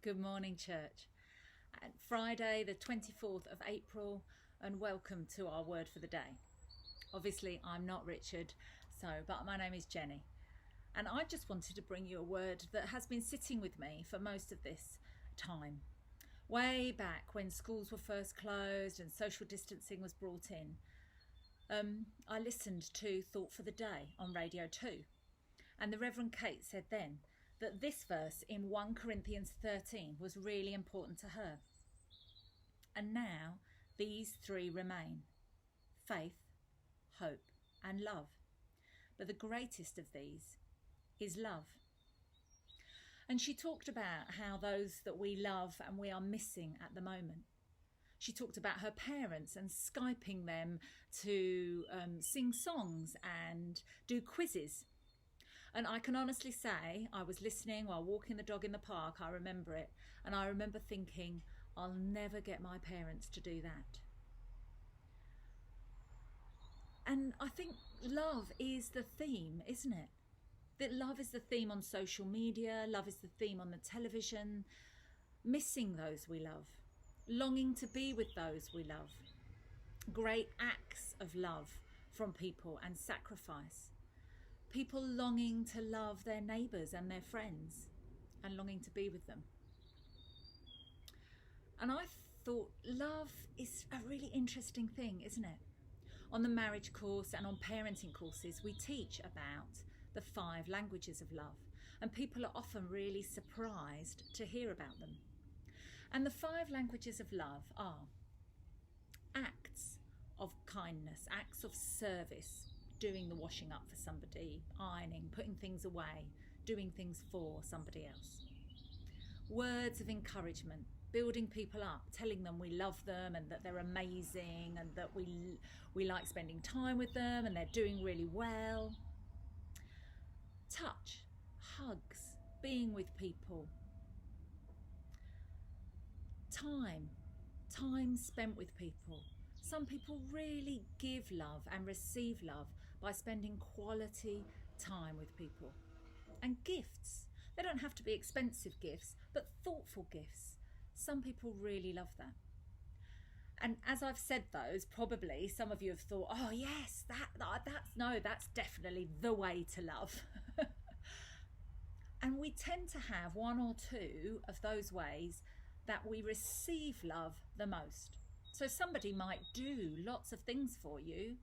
Good morning, church. Friday, the 24th of April, and welcome to our word for the day. Obviously, I'm not Richard, but my name is Jenny. And I just wanted to bring you a word that has been sitting with me for most of this time. Way back when schools were first closed and social distancing was brought in, I listened to Thought for the Day on Radio 2. And the Reverend Kate said then that this verse in 1 Corinthians 13 was really important to her. And now these three remain: faith, hope, and love. But the greatest of these is love. And she talked about how those that we love and we are missing at the moment. She talked about her parents and Skyping them to sing songs and do quizzes. And I can honestly say, I was listening while walking the dog in the park, I remember it, and I remember thinking, I'll never get my parents to do that. And I think love is the theme, isn't it? That love is the theme on social media, love is the theme on the television, missing those we love, longing to be with those we love, great acts of love from people and sacrifice. People longing to love their neighbours and their friends and longing to be with them. And I thought love is a really interesting thing, isn't it? On the marriage course and on parenting courses, we teach about the 5 languages of love. And people are often really surprised to hear about them. And the 5 languages of love are acts of kindness, acts of service, doing the washing up for somebody, ironing, putting things away, doing things for somebody else. Words of encouragement, building people up, telling them we love them and that they're amazing and that we like spending time with them and they're doing really well. Touch, hugs, being with people. Time spent with people. Some people really give love and receive love by spending quality time with people. And gifts. They don't have to be expensive gifts, but thoughtful gifts. Some people really love that. And as I've said those, probably some of you have thought, oh yes, that's definitely the way to love. And we tend to have 1 or 2 of those ways that we receive love the most. So somebody might do lots of things for you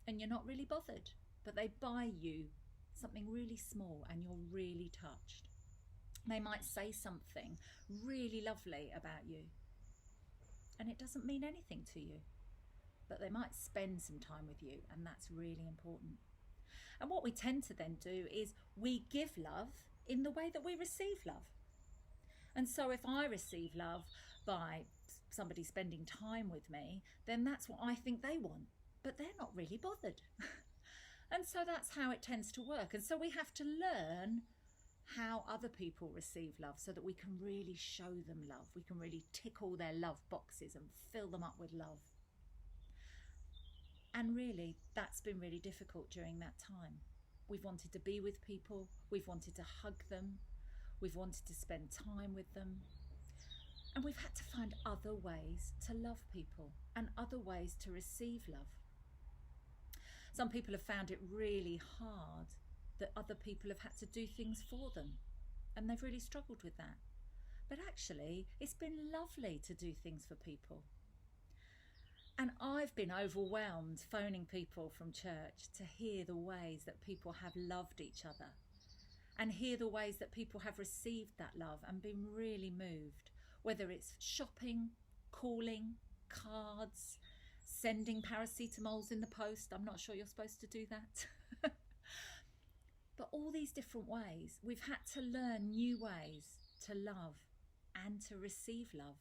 and you're not really bothered, but they buy you something really small and you're really touched. They might say something really lovely about you and it doesn't mean anything to you, but they might spend some time with you, and that's really important. And what we tend to then do is we give love in the way that we receive love. And so if I receive love by somebody spending time with me, then that's what I think they want, but they're not really bothered. And so that's how it tends to work. And so we have to learn how other people receive love so that we can really show them love. We can really tick all their love boxes and fill them up with love. And really, that's been really difficult during that time. We've wanted to be with people. We've wanted to hug them. We've wanted to spend time with them. And we've had to find other ways to love people and other ways to receive love. Some people have found it really hard that other people have had to do things for them, and they've really struggled with that. But actually, it's been lovely to do things for people. And I've been overwhelmed phoning people from church to hear the ways that people have loved each other and hear the ways that people have received that love and been really moved. Whether it's shopping, calling, cards, sending paracetamols in the post. I'm not sure you're supposed to do that. But all these different ways, we've had to learn new ways to love and to receive love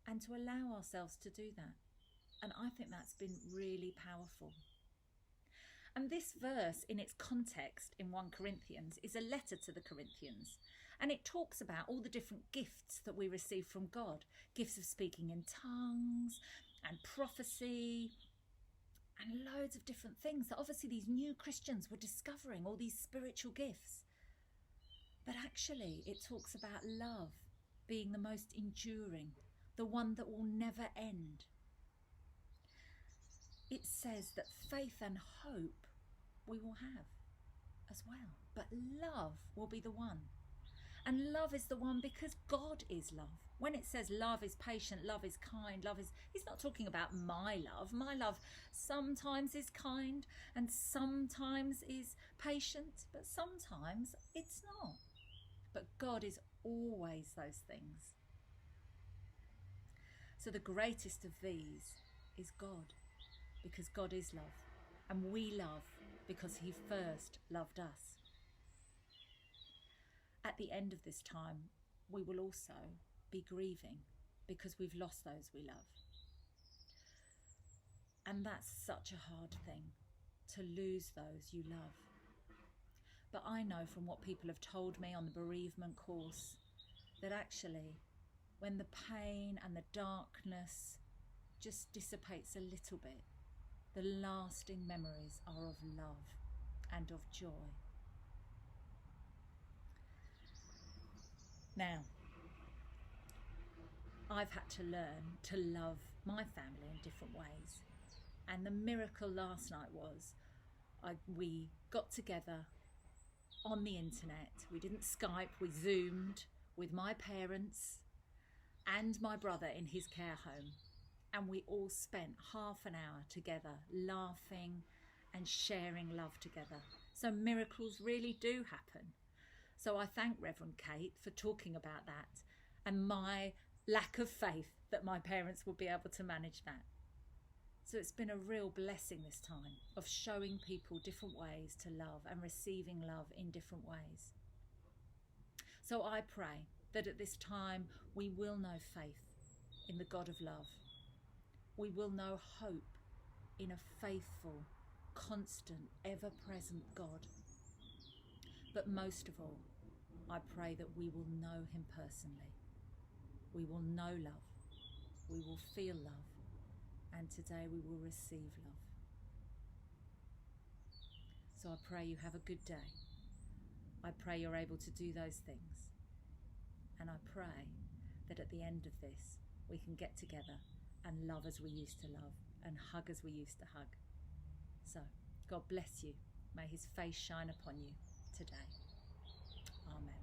and to allow ourselves to do that. And I think that's been really powerful. And this verse in its context in 1 Corinthians is a letter to the Corinthians. And it talks about all the different gifts that we receive from God. Gifts of speaking in tongues and prophecy and loads of different things that obviously these new Christians were discovering, all these spiritual gifts. But actually it talks about love being the most enduring, the one that will never end. It says that faith and hope we will have as well, but love will be the one. And love is the one because God is love. When it says love is patient, love is kind, he's not talking about my love. My love sometimes is kind and sometimes is patient, but sometimes it's not. But God is always those things. So the greatest of these is God, because God is love, and we love because he first loved us. At the end of this time, we will also be grieving because we've lost those we love. And that's such a hard thing, to lose those you love. But I know from what people have told me on the bereavement course that actually when the pain and the darkness just dissipates a little bit, the lasting memories are of love and of joy. Now, I've had to learn to love my family in different ways. And the miracle last night was we got together on the internet. We didn't Skype, we Zoomed with my parents and my brother in his care home. And we all spent half an hour together laughing and sharing love together. So miracles really do happen. So I thank Reverend Kate for talking about that and my lack of faith that my parents would be able to manage that. So it's been a real blessing this time of showing people different ways to love and receiving love in different ways. So I pray that at this time we will know faith in the God of love. We will know hope in a faithful, constant, ever-present God. But most of all, I pray that we will know him personally. We will know love. We will feel love. And today we will receive love. So I pray you have a good day. I pray you're able to do those things. And I pray that at the end of this, we can get together and love as we used to love and hug as we used to hug. So, God bless you. May his face shine upon you today. Amen.